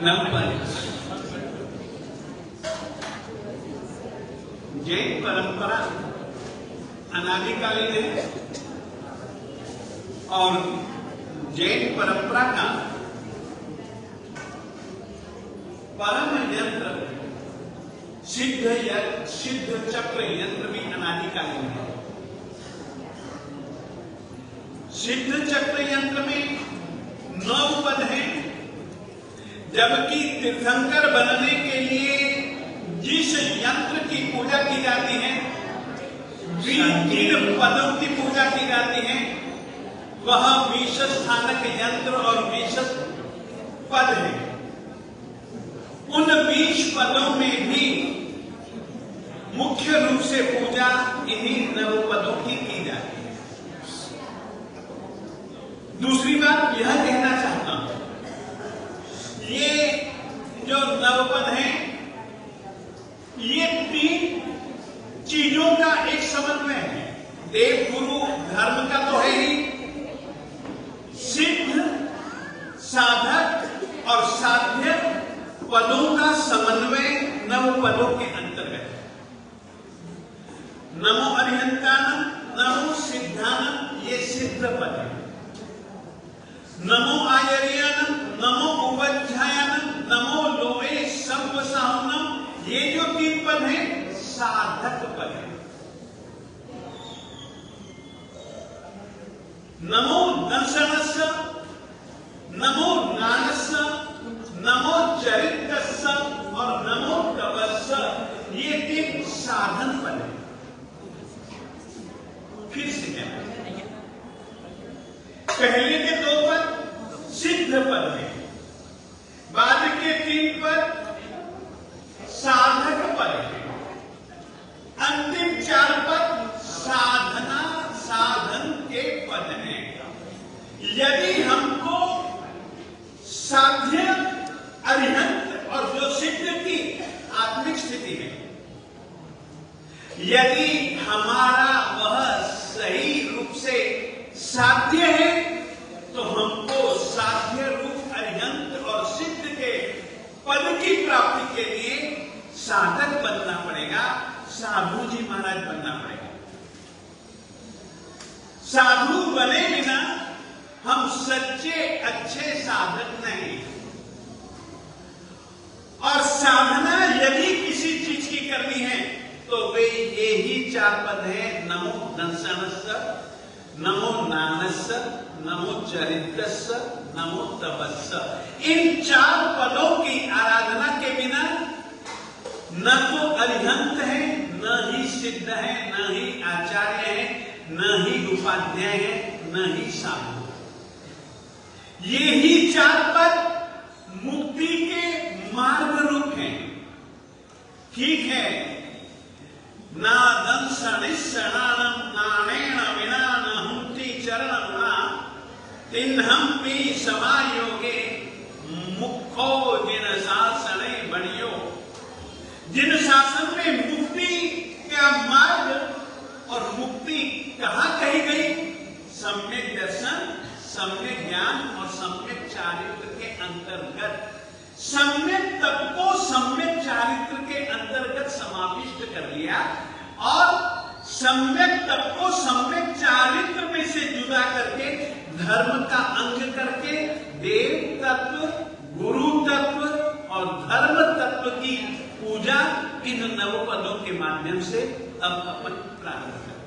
नवपद जैन परंपरा अनादिकालीन है और जैन परंपरा का परम यंत्र सिद्ध चक्र यंत्र भी अनादिकालीन है। सिद्ध चक्र यंत्र में 9 पद हैं, जबकि तीर्थंकर बनने के लिए जिस यंत्र की पूजा की जाती है, जिन पदों की पूजा की जाती है, वह 20 स्थानक यंत्र और 20 पद है। उन 20 पदों में भी मुख्य रूप से पूजा इन्हीं 9 पदों की जाती है। दूसरी बात यह कहना चाहता हूं, ये जो 9 पद हैं, ये 3 चीजों का एक समन्वय है। देव गुरु धर्म का तो है ही, सिद्ध साधक और साध्य पदों का समन्वय 9 पदों के अंतर्गत। नमो अरिहंतानम, नमो सिद्धानम, ये सिद्ध पद है। नमो आयर्यानम, नमो उपध्यायानम, नमो लोवे संवसाहनम, ये जो 3 पद हैं साधक पद है। नमो दर्शनस्य, नमो ज्ञानस्य, नमो चरित्रस्य और नमो तपस्य, ये 3 साधन पद है। फिर से क्या, पहले के 2 पद सिद्ध पद है, बाद के 3 पद साधक पद है, अंतिम 4 पद साधना साधन के पद हैं। यदि हमको साध्य अरिहंत और जो सिद्ध की आत्मिक स्थिति है, यदि हमारा वह सही रूप से साध्य है, तो हमको साध्य रूप अरिहंत और सिद्ध के पद की प्राप्ति के लिए साधक बनना पड़ेगा, साधु जी महाराज बनना पड़ेगा। साधु बने बिना हम सच्चे अच्छे साधक नहीं। और साधना यदि किसी चीज की करनी है तो वे ये ही 4 पद है। नमो दर्शनस्य, नमो ज्ञानस्य, नमो चरित्रस्य, नमो तपस्य। इन 4 पदों की आराधना के बिना न तो अरिहंत है, न ही सिद्ध है, न ही आचार्य है, न ही उपाध्याय है, न ही साधु। ये ही 4 पद मुक्ति के मार्ग रूप हैं। ठीक है, नादं सनिस्सणानं नानेन विना न हुंति चरणमुना तिन्हं पि समायोगे मुक्खो जिन शासने बणियो। जिन शासन में मुक्ति का मार्ग और मुक्ति कहाँ कही गई? सम्यक दर्शन, सम्यक ज्ञान और सम्यक चारित्र के अंतर्गत। सम्यक तप को सम्यक चारित्र के अंतर्गत समाविष्ट कर लिया और सम्यक तप को सम्यक चारित्र में से जुदा करके धर्म का अंग करके देव तत्व, गुरु तत्व और धर्म तत्व की पूजा इन 9 पदों के माध्यम से अब अपन प्रारंभ करें।